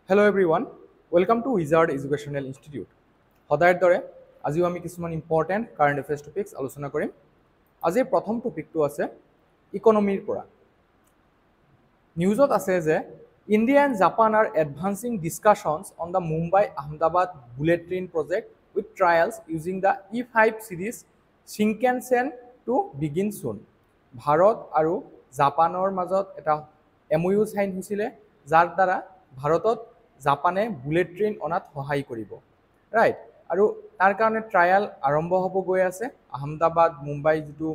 Hello everyone, welcome to Wizard Educational Institute. সদায়ৰ দৰে আজিও আমি কিছুমান ইম্পৰ্টেণ্ট কাৰেণ্ট এফেয়াৰ্ছ টপিকছ আলোচনা কৰিম। আজিৰ প্ৰথম টপিকটো আছে ইকনমিৰ পৰা। নিউজত আছে যে India and Japan are advancing discussions on the Mumbai Ahmedabad bullet train project with trials using the E5 series Shinkansen to begin soon. Bharat আৰু জাপানৰ মাজত এটা MOU চাইন হৈছিলে, যাৰ দ্বাৰা ভাৰতত জাপানে বুলেট ট্ৰেইন অনাত সহায় কৰিব, ৰাইট। আৰু তাৰ কাৰণে ট্ৰায়েল আৰম্ভ হ'ব গৈ আছে। আহমেদাবাদ মুম্বাই যিটো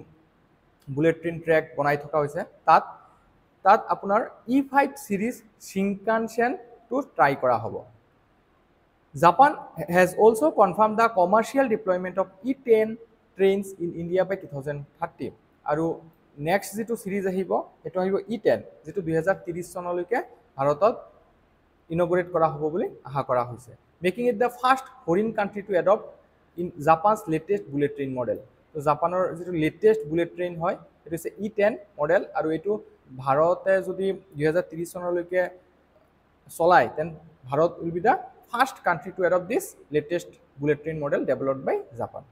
বুলেট ট্ৰেইন ট্ৰেক বনাই থকা হৈছে তাত আপোনাৰ E5 চিৰিজ শিনকানছেনটো ট্ৰাই কৰা হ'ব। Japan has also confirmed the commercial deployment of E10 trains in India by 2030. আৰু নেক্সট যিটো চিৰিজ আহিব সেইটো আহিব E10, যিটো 2030 চনলৈকে ভাৰতত ইনগ্ৰেট কৰা হ'ব বুলি আশা কৰা হৈছে, making it the first foreign country to adopt in Japan's latest bullet train model. তো জাপানৰ যিটো লেটেষ্ট বুলেট ট্ৰেইন হয় সেইটো হৈছে E10 মডেল, আৰু এইটো ভাৰতে যদি 2030 চনলৈকে চলায় then Bharat will be the first country to adopt this latest bullet train model developed by Japan.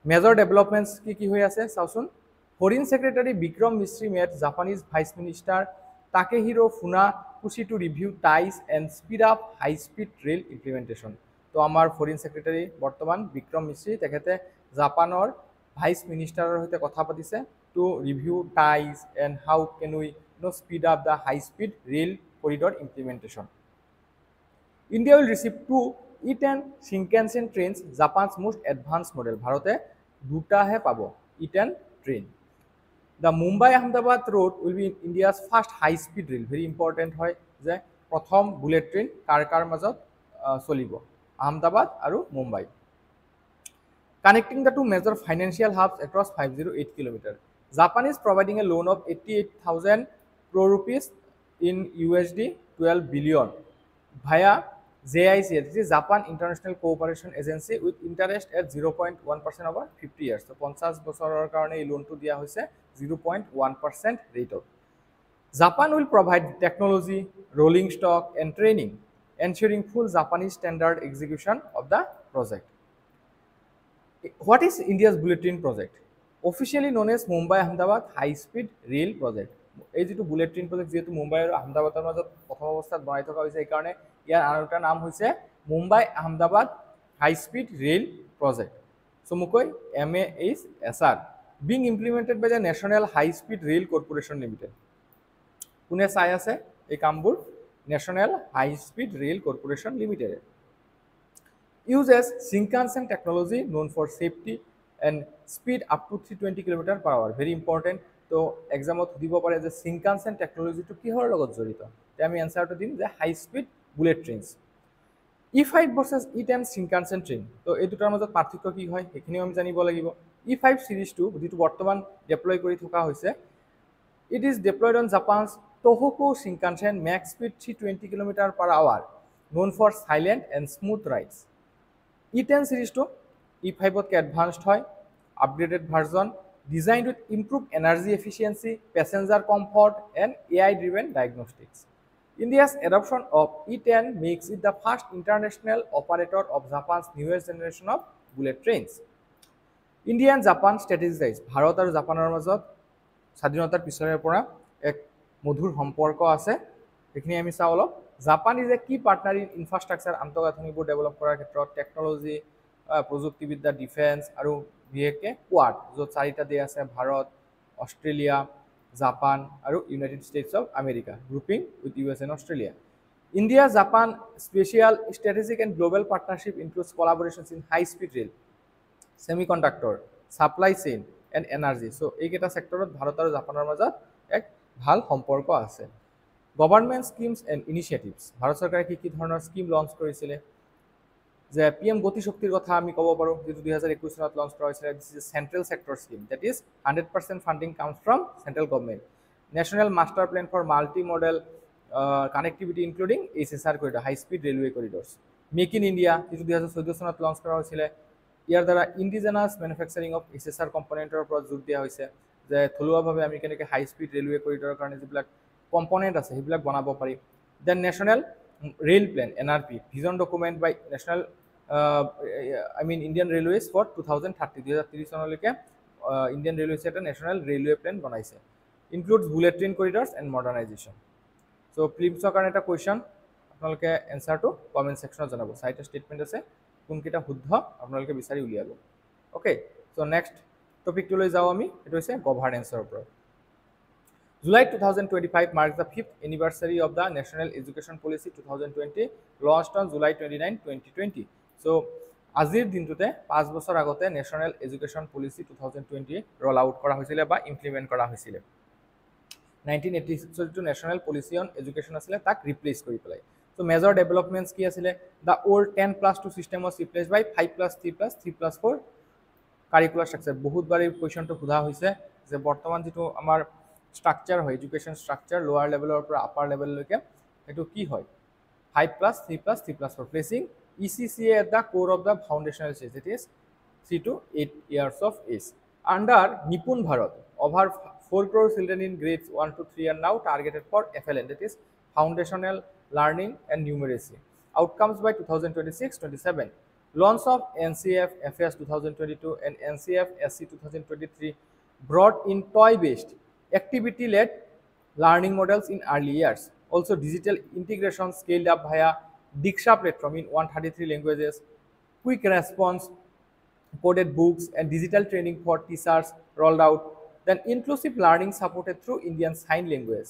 Major developments কি হৈ আছে চাওচোন। Foreign secretary Vikram Misri met Japanese vice minister Takehiro Funakoshi to review ties and speed up high speed rail implementation. তো আমাৰ foreign secretary বৰ্তমান বিক্ৰম মিস্ত্ৰী তেখেতে জাপানৰ ভাইচ মিনিষ্টাৰৰ সৈতে কথা পাতিছে to review ties and how can we speed up the high speed rail corridor implementation. India will receive two E10 Shinkansen trains, Japan's most advanced model. ভাৰতে দুটাহে পাব E10 train. The Mumbai Ahmedabad road will be India's first high speed rail. Very important হয় যে প্ৰথম bullet train কাৰ মাজত চলিব, আহমেদাবাদ আৰু Mumbai. Connecting the two major financial hubs across 508 kilometers. Japan is providing a loan of 88,000 crore rupees in USD 12 billion via JIC, this is Japan International Cooperation Agency, with interest at 0.1% over 50 years. So 50 বছৰৰ কাৰণে এই লোনটো দিয়া হৈছে 0.1% ৰেটত। Japan will provide technology, rolling stock and training, ensuring full Japanese standard execution of the project. What is India's bullet train project? Officially known as Mumbai Ahmedabad High Speed Rail Project. এই যেটো bullet train project যেহেতু মুম্বাই আৰু আহমেদাবাদৰ মাজত প্ৰথম অৱস্থাত বনাই থকা হৈছে, এই কাৰণে ইয়াৰ আন এটা নাম হৈছে Mumbai Ahmedabad high speed rail project, চমুকৈ MAHSR, being implemented by the national high speed rail corporation limited. কোনে চাই আছে এই কামবোৰ? National high speed rail corporation লিমিটেডে। Uses Shinkansen technology known for safety and speed up to 320 km/h. Very important. তো এক্সামত সুধিব পাৰে যে Shinkansen টেকনলজিটো কিহৰ লগত জড়িত? তে আমি এনসাৰটো দিম যে high speed bullet trains. E5 versus E10 Shinkansen train, তো এই দুটাৰ মাজত পাৰ্থক্য কি হয় সেইখিনিও আমি জানিব লাগিব। E5 চিৰিজটো যিটো বৰ্তমান ডেপ্লয় কৰি থকা হৈছে, it is deployed on Japan's Tohoku Shinkansen max speed 320 km/h, known for silent and smooth rides. E10 চিৰিজটো E5তকৈ এডভান্সড হয়, upgraded version, designed with improved energy efficiency, passenger comfort and AI-driven diagnostics. India's adoption of E10 makes it the first international operator of Japan's newest generation of bullet trains. India and Japan strategize. Bharat আৰু জাপানৰ মাজত স্বাধীনতাৰ পিছৰে পৰা এক মধুৰ সম্পৰ্ক আছে, এইখিনি আমি চাওঁ অলপ। জাপান ইজ এ কি পাৰ্টনাৰ ইন ইনফ্ৰাষ্ট্ৰাকচাৰ, আন্তঃগাঁথনিবোৰ ডেভেলপ কৰাৰ ক্ষেত্ৰত, টেকনলজি, প্ৰযুক্তিবিদ্যা, ডিফেন্স আৰু বিশেষকৈ কোৱাড, য'ত চাৰিটা দেশ আছে, ভাৰত, অষ্ট্ৰেলিয়া, জাপান আৰু United states of America, grouping with US and Australia. India Japan special strategic and global partnership includes collaborations in high speed rail, semiconductor, supply chain and energy. So এইকেইটা সেক্টৰত ভাৰত আৰু জাপানৰ মাজত এক ভাল সম্পৰ্ক আছে। Government schemes and initiatives, Bharat চৰকাৰে কি ধৰণৰ স্কিম লঞ্চ কৰিছিলে? যে PM গতি শক্তিৰ কথা আমি ক'ব পাৰোঁ, যিটো 2021 চনত লঞ্চ কৰা হৈছিলে। This is central sector scheme, that is 100% funding comes from central government. National master plan for multi modal connectivity including HSR corridor, high speed railway corridors. Make in India, যিটো 2014 চনত লঞ্চ কৰা হৈছিলে, ইয়াৰ দ্বাৰা indigenous manufacturing of HSR কম্পনেণ্টৰ ওপৰত জোৰ দিয়া হৈছে, যে থলুৱাভাৱে আমি কেনেকৈ হাই স্পীড ৰেলৱে কৰিডৰৰ কাৰণে যিবিলাক কম্পনেণ্ট আছে সেইবিলাক বনাব পাৰি। Then national rail plan NRP vision document by national Indian Railways for 2030 2030 চনলৈকে Indian Railways এটা national railway plan বনাইছে includes bullet train corridors and modernization. So প্লিমছৰ কাৰণে এটা কুৱেশ্যন আপোনালোকে এনসাৰটো কমেন্ট সেকশনত জনাব চাৰিটা স্টেটমেন্ট আছে কোনকেইটা শুদ্ধ আপোনালোকে বিচাৰি উলিয়াব ওকে সো নেক্সট টপিকটো লৈ যাও আমি এটো হৈছে গভৰ্নেন্সৰ ওপৰত July 2025 marks the 5th anniversary of the National Education Policy 2020 launched on July 29, 2020. So, আজিৰ দিনটোতে 5 বছৰ আগতে national education policy 2020 roll out করা হয়েছিল বা ইমপ্লিমেন্ট করা হয়েছিল 1986 जो नेशनल पॉलिसी ऑन एजुकेशन आছিলে তাক রিপ্লেস কৰি পেলাই সো মেজৰ ডেভেলপমেন্টস কি আছিলে the old 10+2 system was replaced by 5+3+3+4 curricular structure বহুতবাৰ এই কোৱেশ্চনটো সোধা হৈছে যে বৰ্তমান যেটো আমাৰ স্ট্ৰাকচাৰ হয় এডুকেশন স্ট্ৰাকচাৰ লোয়াৰ লেভেলৰ পৰা আপাৰ লেভেললৈকে এটো কি হয় 5+3+3+4 placing ECCA at the core of the foundational stage that is 3 to 8 years of age under Nipun Bharat over 4 crore children in grades 1 to 3 are now targeted for FLN that is foundational learning and numeracy outcomes by 2026-27 launch of NCF FS 2022 and NCF SC 2023 brought in toy based activity led learning models in early years also digital integration scaled up via Diksha platform in 133 languages quick response coded books and digital training for teachers rolled out then inclusive learning supported through Indian Sign Language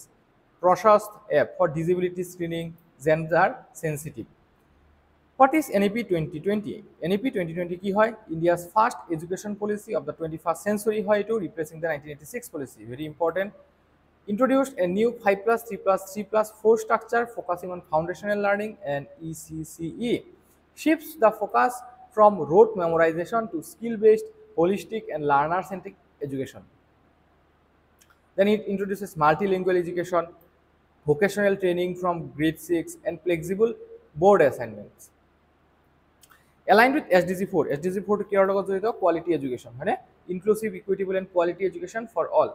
Prashast app for disability screening gender sensitive what is NEP 2020 NEP 2020 কি হয় India's first education policy of the 21st century হয় to replacing the 1986 policy very important introduced a new 5+3+3+4 structure focusing on foundational learning and ECCE shifts the focus from rote memorization to skill-based, holistic and learner-centric education. Then it introduces multilingual education, vocational training from grade 6 and flexible board assignments. Aligned with SDG 4, SDG 4 to care quality education, inclusive, equitable and quality education for all.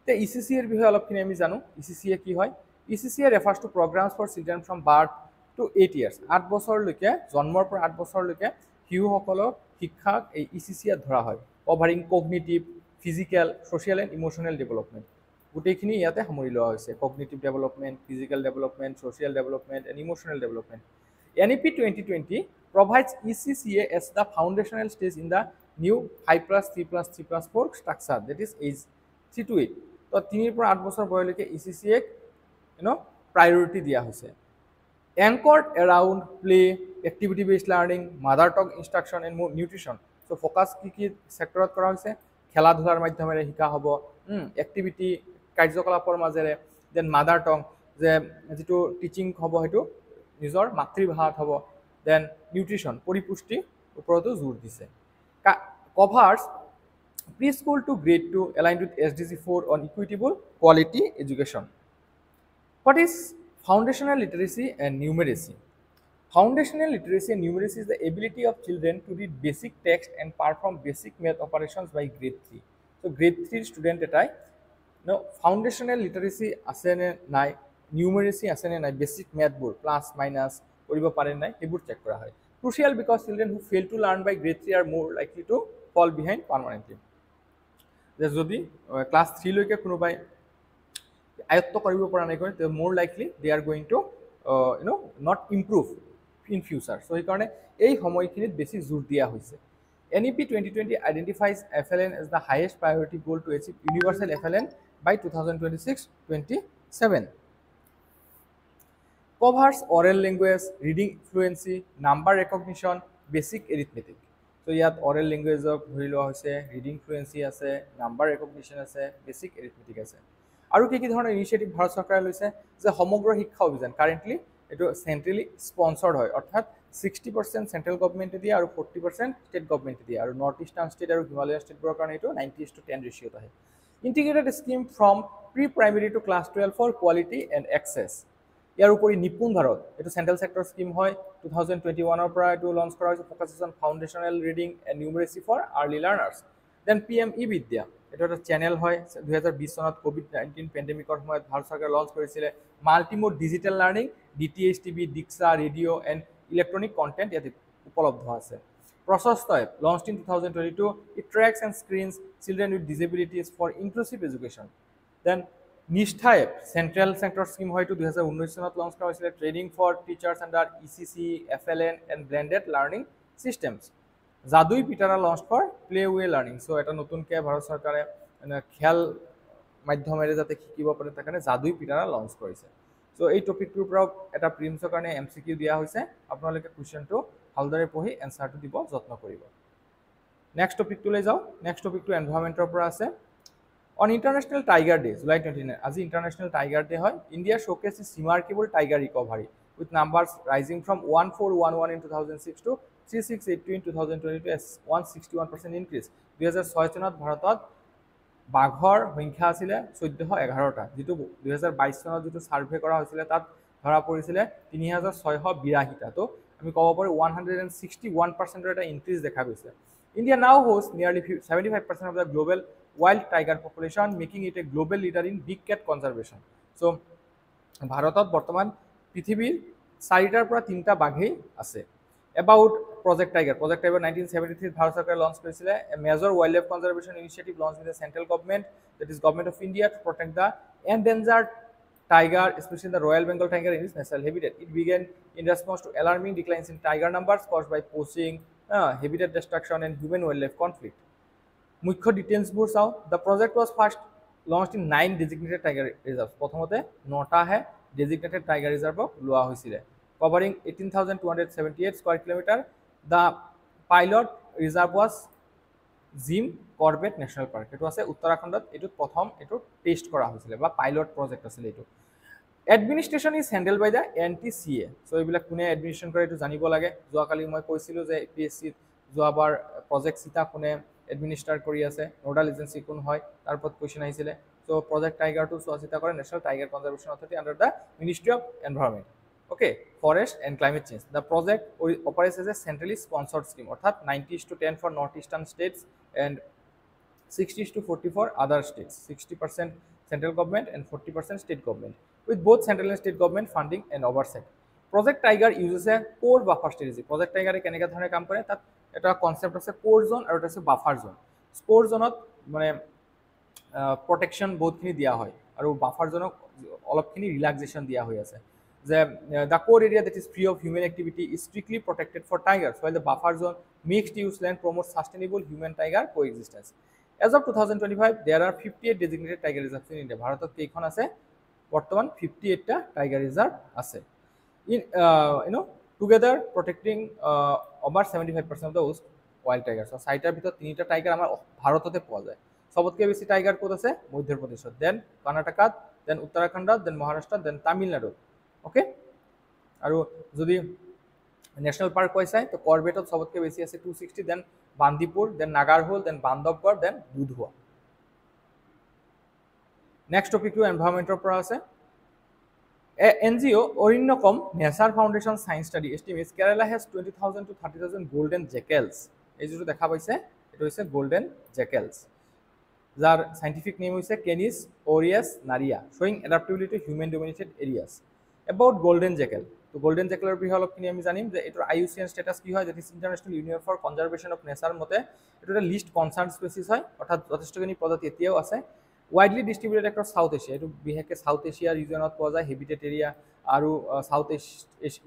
The ECCA এর বিষয়ে অলপখিনি আমি জানো ECCA কি হয় ECCA refers to programs for children from birth to 8 years 8 বছৰলৈকে জন্মৰ পৰা 8 বছৰলৈকে শিশুসকলক শিক্ষা এই ECCA ধৰা হয় covering cognitive physical social and emotional development গোটেইখিনি ইয়াতে সামৰি লোৱা হৈছে cognitive development physical development social development and emotional development NEP 2020 provides ECCA as the foundational stage in the new 5+3+3+4 structure that is age 3 to 8 তো 3 পৰা 8 বছৰ বয়সলৈকে ECCA priority দিয়া হৈছে anchored around play activity based learning mother tongue instruction and nutrition so focus কি সেক্টৰত কৰা হৈছে খেলা ধুলাৰ মাধ্যমেৰে শিকা হ'ব activity কাৰ্যকলাপৰ মাজেৰে দেন mother tongue যে যেটো টিচিং হ'ব হেতু নিজৰ মাতৃভাষাত হ'ব দেন নিউট্ৰিশন পৰিপুষ্টি ওপৰতো জোৰ দিছে covers preschool to grade 2 aligned with SDG 4 on equitable quality education. What is foundational literacy and numeracy? Foundational literacy and numeracy is the ability of children to read basic text and perform basic math operations by grade 3. So grade 3 student etai foundational literacy আছে নে নাই numeracy আছে নে নাই basic math বোৰ plus minus কৰিব পাৰে নাই এইবোৰ চেক কৰা হয় crucial because children who fail to learn by grade 3 are more likely to fall behind permanently যে যদি ক্লাস 3 লৈকে কোনোবাই আয়ত্ত কৰিব পৰা নাই কৰে they more likely they are going to not improve in future so এই কাৰণে এই সময়খিনিত বেছি জোৰ দিয়া হৈছে NEP 2020 identifies FLN as the highest priority goal to achieve universal FLN by 2026-27 covers oral language reading fluency number recognition basic arithmetic so ইয়াত oral language ধৰি লোৱা হৈছে reading fluency আছে number recognition আছে basic arithmetic আছে আৰু কি কি ধৰণৰ ইনিশিয়েটিভ ভাৰত চৰকাৰে লৈছে যে সমগ্ৰ শিক্ষা অভিযান কাৰেন্টলি এটো সেন্ট্ৰালি স্পন্সৰ্ড হয় অৰ্থাৎ 60% সেন্ট্ৰাল গভৰ্নমেন্টে দিয়ে আৰু 40% ষ্টেট গভৰ্নমেন্টে দিয়ে আৰু নৰ্থ ইষ্টাৰ্ণ ষ্টেট আৰু হিমালয়ান ষ্টেটবোৰৰ কাৰণে এটো 90:10 ৰেশিওত আহে integrated scheme from pre primary to class 12 for quality and access ইয়াৰ উপৰি নিপুণ ভাৰত এটো সেন্ট্ৰাল সেক্টৰ স্কিম হয় 2021 ৰ পৰা এটো লঞ্চ কৰা হৈছে focus on foundational reading and numeracy for early learners then PM e Vidya এইটো এটা চেনেল হয় 2020 চনত কোভিড-19 পেণ্ডেমিকৰ সময়ত ভাৰত চৰকাৰে লঞ্চ কৰিছিলে multimode digital learning DTH TV DIKSHA radio' and electronic content ইয়াত উপলব্ধ আছে PRASHAST app launched in 2022 it tracks and screens children with disabilities for inclusive education then NISHTHA app central sector scheme হয়তো 2019 চনত লঞ্চ কৰা হৈছিলে training for teachers under ECC FLN and blended learning systems Jadui Pitara launch for play way learning so' এটা নতুনকৈ ভাৰত চৰকাৰে খেল মাধ্যমেৰে যাতে শিকিব পাৰে তাৰ কাৰণে যাদুই পিটাৰা লঞ্চ কৰিছে চ' এই টপিকটোৰ পৰাও এটা প্ৰিলিমছৰ কাৰণে MCQ দিয়া হৈছে আপোনালোকে কুৱেশ্যনটো ভালদৰে পঢ়ি এনচাৰটো দিব যত্ন কৰিব নেক্সট টপিকটোলৈ যাওঁ নেক্সট টপিকটো এনভাইৰনমেণ্টৰ পৰা আছে On International Tiger Day, July 29, as International Tiger Day, India showcased its remarkable tiger recovery with numbers rising from 1411 in 2006 to 3682 in 2022 as 161% increase. 2006 চনত ভাৰতত বাঘৰ সংখ্যা আছিল 1411টা যেটো 2022 চনত যেটো সাৰ্ভে কৰা হৈছিল তাত ধৰা পৰিছিল 3682টা তো আমি ক'ব পাৰো 161% এটা ইনক্ৰিজ দেখা গৈছে India now hosts nearly 75% of the global wild tiger population, making it a global leader in big cat conservation. So, ভাৰতত বৰ্তমান পৃথিৱীৰ 4টাৰ পৰা 3টা বাঘেই আছে About Project Tiger 1973 ভাৰত চৰকাৰে লঞ্চ কৰিছিলে a major wildlife conservation initiative launched by the central government that is government of India to protect the endangered tiger especially the Royal Bengal tiger in its natural habitat it began in response to alarming declines in tiger numbers caused by poaching habitat destruction and human wildlife conflict মুখ্য ডিটেইলছবোৰ চাও the project was first launched in 9 designated tiger reserves প্ৰথমতে 9টা হে designated tiger reserve লোৱা হৈছিল covering 18278 square kilometer the pilot reserve was Jim Corbett National Park এটো আছে উত্তৰাখণ্ডত এটো প্ৰথম এটো টেষ্ট কৰা হৈছিল বা পাইলট প্ৰজেক্ট আছিল এটো Administration is handled by the NTCA. So, এইবিলাক কোনে এডমিনিষ্ট্ৰেশ্যন কৰে এটো জানিব লাগে যোৱাকালি মই কৈছিলো যে APSC যোৱাবাৰ প্ৰজেক্ট সিতা কোনে এডমিনিষ্ট্ৰেট কৰি আছে নোডাল এজেন্সি কোন হয় তাৰ ওপৰত কোৱেশ্চন আহিছিল সো প্ৰজেক্ট টাইগাৰ টু চোৱাচিতা কৰে national tiger conservation authority under the ministry of environment okay forest and climate change the project operates as a centrally sponsored scheme অর্থাৎ 90:10 for northeastern states and 60:40 for other states 60% central government and 40% state government with both central and state government funding and oversight project tiger uses a core buffer strategy project tiger এ কেনেকা ধৰণে কাম কৰে তাত এটা concept আছে কোৰ জোন আৰু এটা আছে বাফাৰ জোন কোৰ জোনত মানে প্ৰটেকশন বহুতখিনি দিয়া হয় আৰু বাফাৰ জোনক অলপখিনি ৰিল্যাক্সেশন দিয়া হৈ আছে the core area that is free of human activity is strictly protected for tigers while the buffer zone mixed use land promotes sustainable human tiger coexistence as of 2025 there are 58 designated tiger reserves in India ভাৰতত কেইখন আছে বৰ্তমান 58 টা tiger reserve আছে in together protecting over 75% of the wild tigers so সাইটাৰ ভিতৰত তিনিটা tiger আমাৰ ভাৰততে পোৱা যায় সবতকৈ বেছি টাইগাৰ ক'ত আছে মধ্য প্ৰদেশত দেন কৰ্ণাটকাত দেন উত্তৰাখণ্ডত দেন মহাৰাষ্ট্ৰত দেন তামিলনাডুত ওকে আৰু যদি ন্যাশনাল পাৰ্ক কৈছে তো কৰবেটত সবতকৈ বেছি আছে 260 then Bandipur then Nagarhole then Bandhavgarh then Dudhwa next topic to এনভাইৰনমেন্টৰ পৰা আছে NGO Orinnocom Nature Foundation Science Study estimates Kerala has 20,000 to 30,000 golden jackals এই যেটো দেখা পাইছে এটা হৈছে golden jackals যার scientific name হৈছে Canis aureus naria showing adaptability to human dominated areas about golden jackal তো golden jackal এর বিষয়ে অলপখিনি আমি জানিম যে এটাৰ IUCN স্ট্যাটাস কি হয় that is international union for conservation of nature মতে এটা একটা লিস্ট কনসার্ন স্পেসিস হয় অর্থাৎ যথেষ্টখিনি প্রজাতি এতিয়াও আছে widely distributed across South Asia এটো বিশেষকে South Asia রিজনত পোৱা যায় হেবিটেট এৰিয়া আৰু South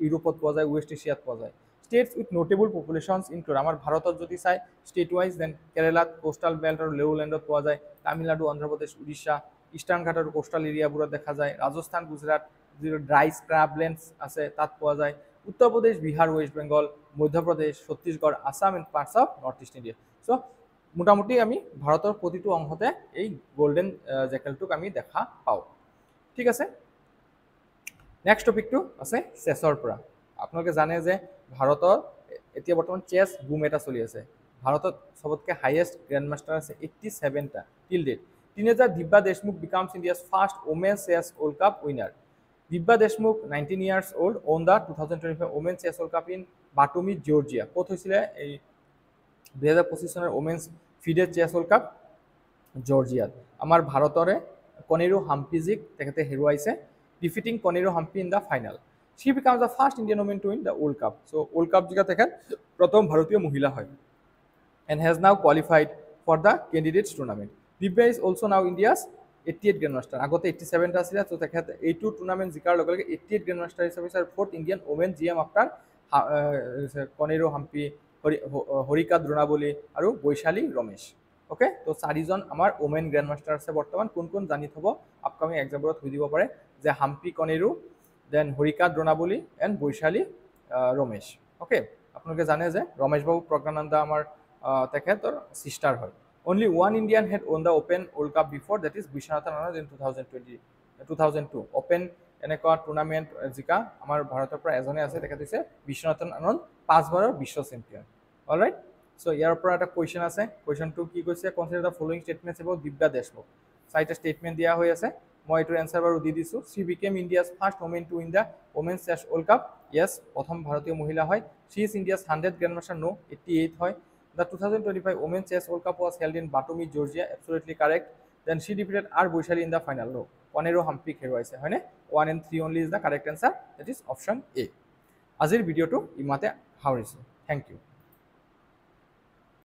ইউৰোপত পোৱা যায় ওয়েস্ট এছিয়াত পোৱা যায় states with notable populations include আমাৰ ভাৰতত যদি চাই state wise then Kerala coastal belt আৰু লেউল্যান্ডত পোৱা যায় তামিলনাডু অন্ধ্ৰ প্ৰদেশ উৰিষ্যা ইষ্টাৰ্ণ ঘাট আৰু কোস্টাল এৰিয়াবোৰত দেখা যায় ৰাজস্থান গুজৰাট যিটো ড্ৰাই স্ক্ৰাবলেণ্ডছ আছে তাত পোৱা যায় Uttar Pradesh Bihar West Bengal Madhya Pradesh Chhattisgarh Assam and parts of north east India so মোটামুটি আমি ভাৰতৰ প্ৰতিটো অংশতে এই গোল্ডেন জ্যাকেলটোক আমি দেখা পাওঁ ঠিক আছে নেক্সট টপিকটো আছে চেছৰ পৰা আপোনালোকে জানে যে ভাৰতৰ এতিয়া বৰ্তমান চেছ বুম এটা চলি আছে ভাৰতত সবতকৈ হাইয়েষ্ট গ্ৰ্যান্ড মাস্টাৰ আছে 87টা till date teenager Divya Deshmukh becomes India's first women chess world cup winner Divya Deshmukh 19 years old won the 2025 women's chess world cup in Batumi Georgia ক'ত হৈছিলে এই 2025 চনৰ ওমেন্স ফিডে চেছ ৱৰ্ল্ড কাপ জৰ্জিয়াত আমাৰ ভাৰতৰে কনেৰু হাম্পিজিক তেখেতে হেৰুৱাইছে defeating Koneru Hampi in the final she becomes the first Indian woman to win the World Cup. So World Cup জিকা তেখেত প্ৰথম ভাৰতীয় মহিলা হয় and has now qualified for the candidates tournament. Divya is also now India's 88th grandmaster. আগতে 87 টা আছিল তো তেখেত এইটো টুৰ্নামেণ্ট জিকাৰ লগে লগে 88th grandmaster হিচাপে আৰু fourth Indian women GM after Koneru Humpy Harika Dronavalli আৰু বৈশালী ৰমেশ ওকে তো চাৰিজন আমাৰ ওমেন গ্ৰেণ্ডমাষ্টাৰ আছে বৰ্তমান কোন কোন জানি থব আপকামিং এক্সামবোৰত সুধিব পাৰে যে Humpy Koneru then Harika Dronavalli and Vaishali Ramesh okay আপোনালোকে জানে যে ৰমেশ বাবু প্ৰজ্ঞানন্দা আমাৰ তেখেতৰ সিষ্টাৰ হয় only one Indian head on the open world cup before that is Viswanathan Anand in 2002 open এনেকুৱা টুৰ্নামেণ্ট জিকা আমাৰ ভাৰতৰ পৰা এজনে আছে তেখেত হৈছে বিশ্বনাথন আনন্দ 5 বাৰৰ বিশ্ব চেম্পিয়ন অলৰাইট সো ইয়াৰ পৰা এটা কুৱেশ্যন আছে কুৱেশ্যনটো কি কৈছে consider the following statements about Divya Deshmukh চাৰিটা ষ্টেটমেণ্ট দিয়া হৈ আছে মই এইটোৰ এনচাৰ বাৰু দি দিছোঁ she became India's first woman to win the Women's Chess World Cup yes প্ৰথম ভাৰতীয় মহিলা হয় she is India's 100th grandmaster no 88 হয় the 2025 Women's Chess World Cup was held in Batumi Georgia absolutely correct then she defeated R Boishali in the final no Koneru হাম্পিক হেৰুৱাইছে হয়নে 1 and 3 only is the correct answer that is option A আজিৰ ভিডিঅ'টো ইমাতে সামৰিছোঁ thank you